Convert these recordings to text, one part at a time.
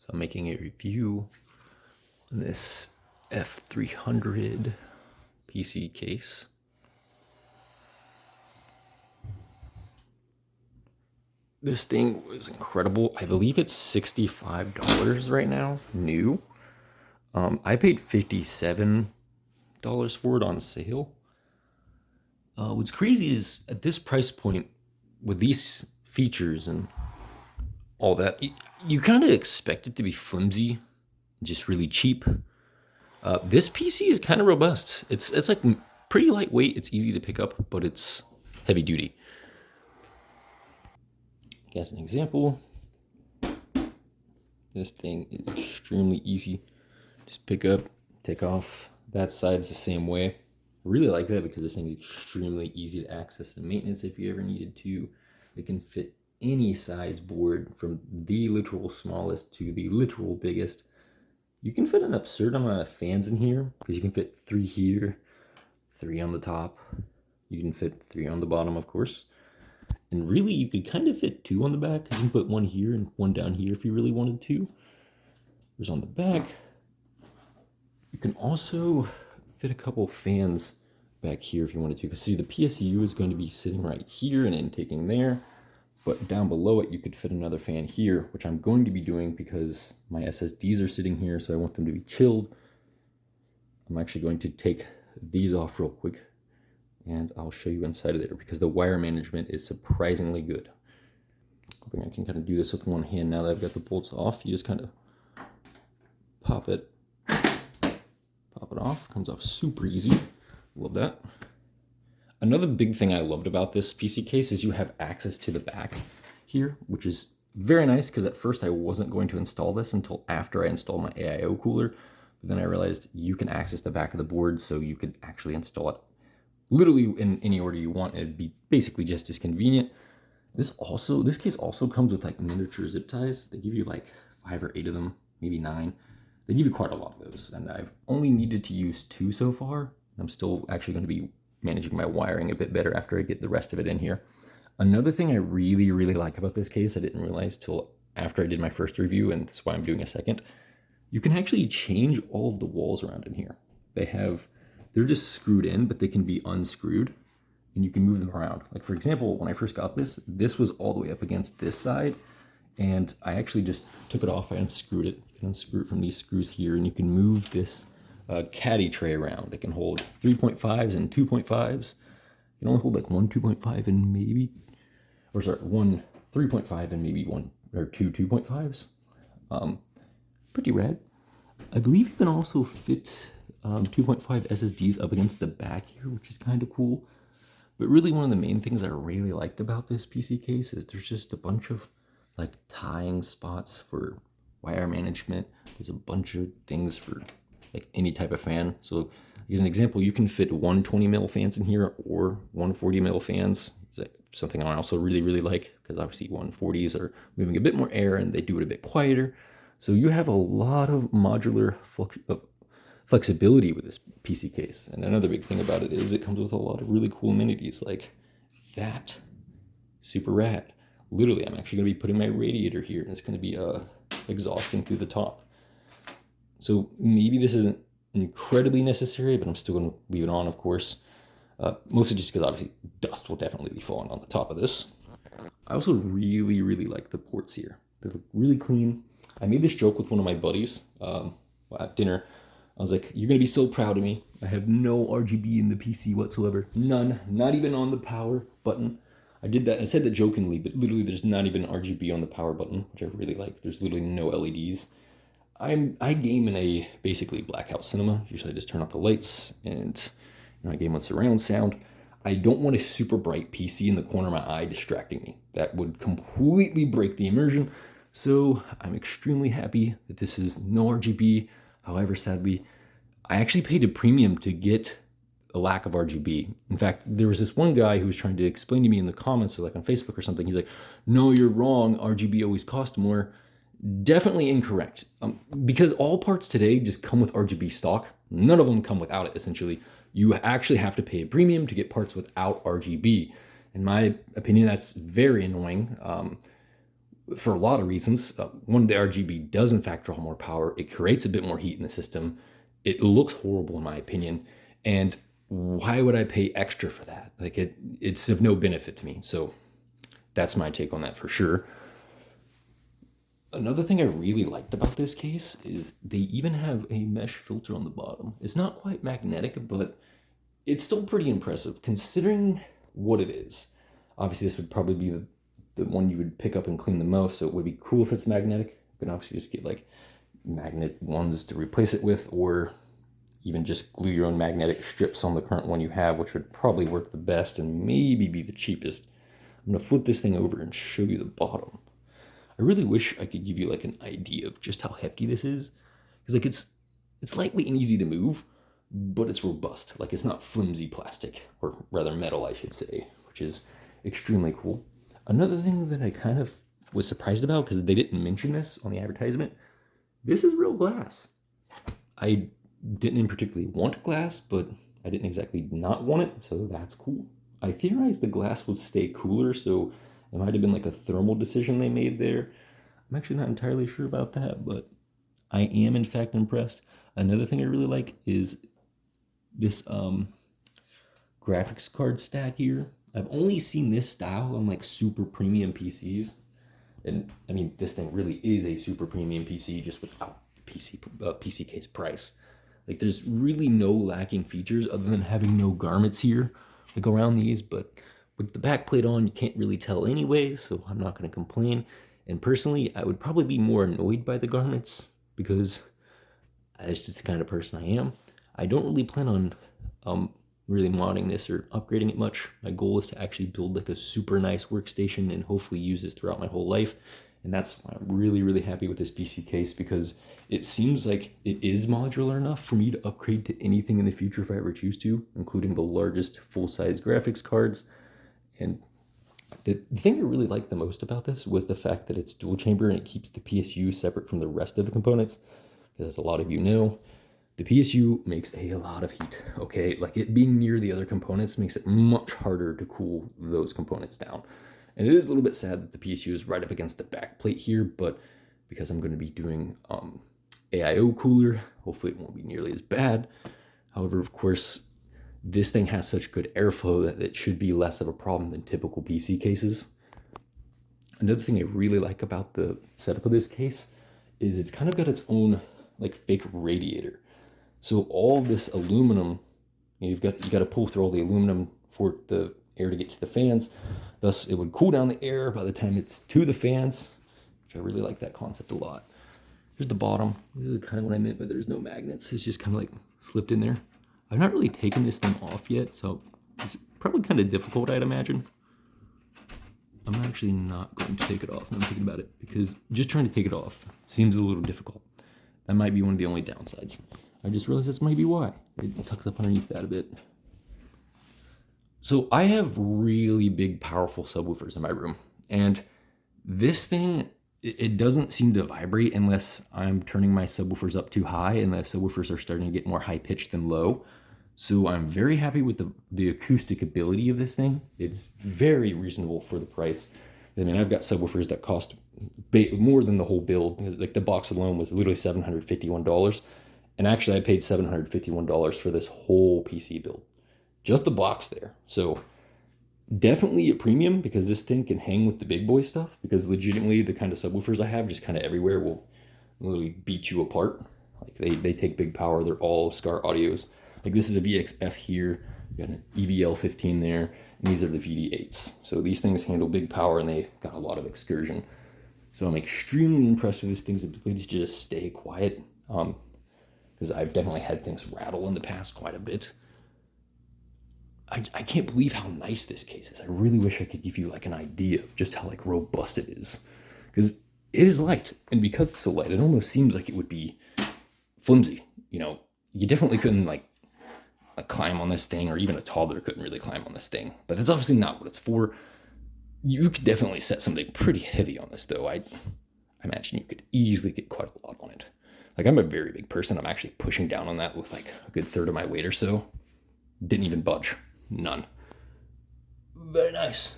So I'm making a review on this F300 PC case. This thing was incredible. I believe it's $65 right now, new. I paid $57 for it on sale. What's crazy is at this price point, with these features and all that, you kind of expect it to be flimsy, just really cheap. This PC is kind of robust. It's like pretty lightweight. It's easy to pick up, but it's heavy duty. As an example, this thing is extremely easy. Just pick up, take off. That side is the same way. I really like that because this thing is extremely easy to access and maintenance if you ever needed to. It can fit any size board from the literal smallest to the literal biggest. You can fit an absurd amount of fans in here because you can fit 3 here, 3 on the top. You can fit 3 on the bottom, of course. And really, you could kind of fit 2 on the back. You can put 1 here and 1 down here if you really wanted to. There's on the back. You can also fit a couple fans back here if you wanted to. Because see, the PSU is going to be sitting right here and intaking there. But down below it, you could fit another fan here, which I'm going to be doing because my SSDs are sitting here, so I want them to be chilled. I'm actually going to take these off real quick, and I'll show you inside of there because the wire management is surprisingly good. Hoping I can kind of do this with one hand now that I've got the bolts off. You just kind of pop it off. Comes off super easy. Love that. Another big thing I loved about this PC case is you have access to the back here, which is very nice because at first I wasn't going to install this until after I installed my AIO cooler. But then I realized you can access the back of the board, so you could actually install it literally in any order you want. It'd be basically just as convenient. This case also comes with like miniature zip ties. They give you like 5 or 8 of them, maybe 9. They give you quite a lot of those, and I've only needed to use 2 so far. I'm still actually going to be managing my wiring a bit better after I get the rest of it in here. Another thing I really, really like about this case, I didn't realize till after I did my first review, and that's why I'm doing a second, you can actually change all of the walls around in here. They're just screwed in, but they can be unscrewed, and you can move them around. Like for example, when I first got this was all the way up against this side, and I actually just took it off. I unscrewed it. You can unscrew it from these screws here, and you can move this caddy tray around. It can hold 3.5s and 2.5s. You can only hold like one 2.5 and maybe, or sorry, one 3.5 and maybe 1 or 2 2.5s. Pretty rad. I believe you can also fit 2.5 SSDs up against the back here, which is kind of cool. But really one of the main things I really liked about this PC case is there's just a bunch of like tying spots for wire management. There's a bunch of things for like any type of fan. So as an example, you can fit 120 mil fans in here or 140 mil fans. Something I also really, really like because obviously 140s are moving a bit more air and they do it a bit quieter. So you have a lot of modular flexibility with this PC case. And another big thing about it is it comes with a lot of really cool amenities like that. Super rad. Literally, I'm actually going to be putting my radiator here, and it's going to be exhausting through the top. So maybe this isn't incredibly necessary, but I'm still going to leave it on, of course. Mostly just because obviously dust will definitely be falling on the top of this. I also really, really like the ports here. They look really clean. I made this joke with one of my buddies at dinner. I was like, you're going to be so proud of me. I have no RGB in the PC whatsoever. None. Not even on the power button. I did that. I said that jokingly, but literally there's not even RGB on the power button, which I really like. There's literally no LEDs. I game in a basically blackout cinema. Usually I just turn off the lights and I game with surround sound. I don't want a super bright PC in the corner of my eye distracting me. That would completely break the immersion. So I'm extremely happy that this is no RGB. However, sadly, I actually paid a premium to get a lack of RGB. In fact, there was this one guy who was trying to explain to me in the comments, like on Facebook or something. He's like, no, you're wrong. RGB always costs more. Definitely incorrect. Because all parts today just come with RGB stock. None of them come without it, essentially. You actually have to pay a premium to get parts without RGB. In my opinion, that's very annoying. for a lot of reasons. One, the RGB does in fact draw more power. It creates a bit more heat in the system. It looks horrible in my opinion. And why would I pay extra for that? Like it's of no benefit to me. So that's my take on that for sure. Another thing I really liked about this case is they even have a mesh filter on the bottom. It's not quite magnetic, but it's still pretty impressive considering what it is. Obviously, this would probably be the one you would pick up and clean the most, so it would be cool if it's magnetic. You can obviously just get like magnet ones to replace it with, or even just glue your own magnetic strips on the current one you have, which would probably work the best and maybe be the cheapest. I'm gonna flip this thing over and show you the bottom. I really wish I could give you like an idea of just how hefty this is, because like it's lightweight and easy to move, but it's robust. Like it's not flimsy plastic, or rather metal, I should say, which is extremely cool. Another thing that I kind of was surprised about, because they didn't mention this on the advertisement, this is real glass. I didn't in particularly want glass, but I didn't exactly not want it, so that's cool. I theorized the glass would stay cooler, so it might have been like a thermal decision they made there. I'm actually not entirely sure about that, but I am in fact impressed. Another thing I really like is this graphics card stack here. I've only seen this style on like super premium PCs. And I mean, this thing really is a super premium PC just without PC case price. Like there's really no lacking features other than having no garments here that go around these, but with the back plate on, you can't really tell anyway, so I'm not going to complain. And personally, I would probably be more annoyed by the garments because that's just the kind of person I am. I don't really plan on really modding this or upgrading it much. My goal is to actually build like a super nice workstation and hopefully use this throughout my whole life. And that's why I'm really, really happy with this PC case, because it seems like it is modular enough for me to upgrade to anything in the future if I ever choose to, including the largest full-size graphics cards. And the thing I really liked the most about this was the fact that it's dual chamber and it keeps the PSU separate from the rest of the components. Because as a lot of you know, the PSU makes a lot of heat, okay? Like it being near the other components makes it much harder to cool those components down. And it is a little bit sad that the PSU is right up against the back plate here, but because I'm going to be doing AIO cooler, hopefully it won't be nearly as bad. However, of course, this thing has such good airflow that it should be less of a problem than typical PC cases. Another thing I really like about the setup of this case is it's kind of got its own like fake radiator. So all this aluminum, you got to pull through all the aluminum for the air to get to the fans. Thus, it would cool down the air by the time it's to the fans, which I really like that concept a lot. Here's the bottom. This is kind of what I meant, but there's no magnets. It's just kind of like slipped in there. I've not really taken this thing off yet, so it's probably kind of difficult, I'd imagine. I'm actually not going to take it off. I'm thinking about it, because just trying to take it off seems a little difficult. That might be one of the only downsides. I just realized that's maybe why. It tucks up underneath that a bit. So I have really big, powerful subwoofers in my room, and this thing, it doesn't seem to vibrate unless I'm turning my subwoofers up too high, and the subwoofers are starting to get more high pitched than low. So I'm very happy with the acoustic ability of this thing. It's very reasonable for the price. I mean, I've got subwoofers that cost more than the whole build. Like the box alone was literally $751. And actually I paid $751 for this whole PC build. Just the box there. So definitely a premium, because this thing can hang with the big boy stuff, because legitimately the kind of subwoofers I have just kind of everywhere will literally beat you apart. Like they take big power. They're all Scar Audios. Like this is a VXF here, you got an EVL15 there, and these are the VD8s. So these things handle big power and they got a lot of excursion. So I'm extremely impressed with this thing's ability to just stay quiet, because I've definitely had things rattle in the past quite a bit. I can't believe how nice this case is. I really wish I could give you like an idea of just how like robust it is, because it is light, and because it's so light, it almost seems like it would be flimsy. You know, you definitely couldn't like climb on this thing, or even a toddler couldn't really climb on this thing, but that's obviously not what it's for. You could definitely set something pretty heavy on this though. I imagine you could easily get quite a lot on it. Like I'm a very big person. I'm actually pushing down on that with like a good third of my weight or so. Didn't even budge. None. Very nice.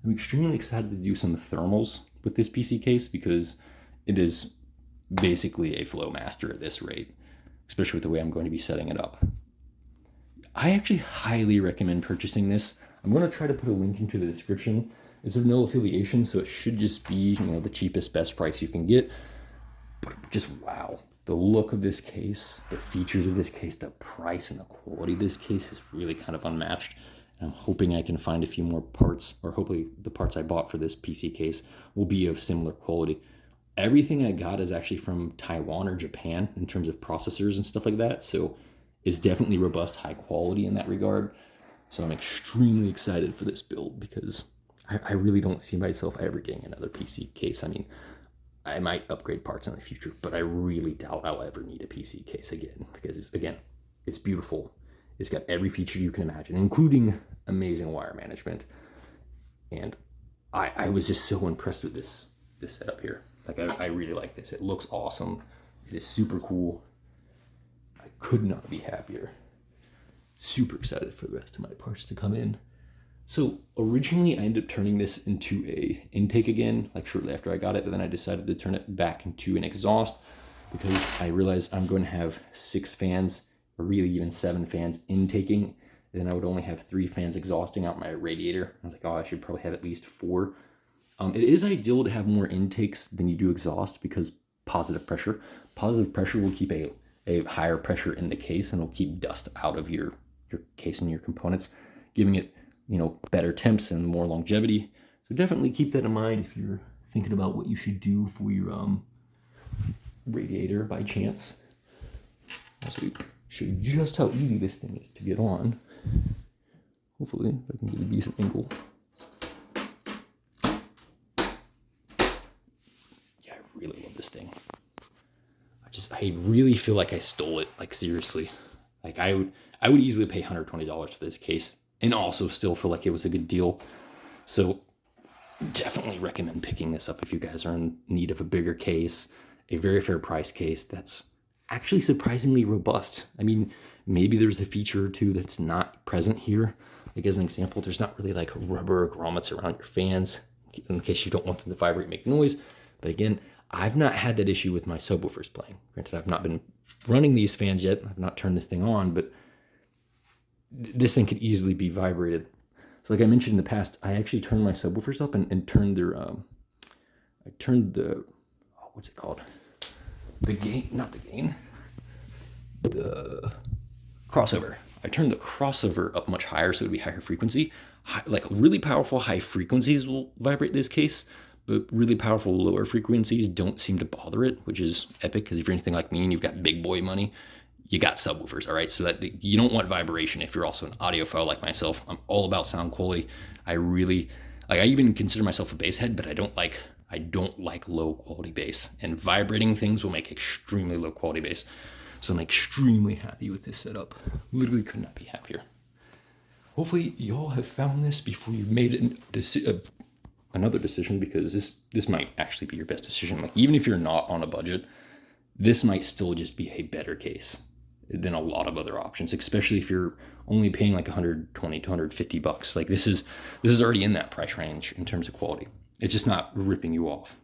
I'm extremely excited to do some thermals with this PC case because it is basically a flow master at this rate, especially with the way I'm going to be setting it up. I actually highly recommend purchasing this. I'm going to try to put a link into the description. It's of no affiliation, so it should just be, the cheapest, best price you can get. But just wow, the look of this case, the features of this case, the price and the quality of this case is really kind of unmatched. And I'm hoping I can find a few more parts, or hopefully the parts I bought for this PC case will be of similar quality. Everything I got is actually from Taiwan or Japan in terms of processors and stuff like that. So it's definitely robust, high quality in that regard. So I'm extremely excited for this build because I really don't see myself ever getting another PC case. I mean, I might upgrade parts in the future, but I really doubt I'll ever need a PC case again because it's beautiful. It's got every feature you can imagine, including amazing wire management. And I was just so impressed with this setup here. Like I really like this. It looks awesome. It is super cool. I could not be happier. Super excited for the rest of my parts to come in. So originally I ended up turning this into a intake again, like shortly after I got it, but then I decided to turn it back into an exhaust because I realized I'm going to have 6 fans, or really even 7 fans intaking. And then I would only have 3 fans exhausting out my radiator. I was like, oh, I should probably have at least 4. It is ideal to have more intakes than you do exhaust because positive pressure will keep a higher pressure in the case and it'll keep dust out of your case and your components, giving it better temps and more longevity. So definitely keep that in mind if you're thinking about what you should do for your radiator by chance. Also, show you just how easy this thing is to get on. Hopefully, if I can get a decent angle. Yeah, I really love this thing. I really feel like I stole it, like seriously. Like I would easily pay $120 for this case and also still feel like it was a good deal. So definitely recommend picking this up if you guys are in need of a bigger case, a very fair price case that's actually surprisingly robust. I mean, maybe there's a feature or two that's not present here. Like as an example, there's not really like rubber grommets around your fans in case you don't want them to vibrate, make noise. But again, I've not had that issue with my subwoofers playing. Granted, I've not been running these fans yet. I've not turned this thing on, but this thing could easily be vibrated. So like I mentioned in the past, I actually turned my subwoofers up and turned their, I turned the, what's it called? The crossover. I turned the crossover up much higher so it would be higher frequency. Like really powerful high frequencies will vibrate this case, but really powerful lower frequencies don't seem to bother it, which is epic because if you're anything like me and you've got big boy money, you got subwoofers, all right? So that you don't want vibration if you're also an audiophile like myself. I'm all about sound quality. I even consider myself a bass head, but I don't like low quality bass, and vibrating things will make extremely low quality bass. So I'm extremely happy with this setup. Literally could not be happier. Hopefully y'all have found this before you made another decision, because this might actually be your best decision. Like even if you're not on a budget, this might still just be a better case than a lot of other options, especially if you're only paying like $120 to $150. Like this is already in that price range in terms of quality. It's just not ripping you off.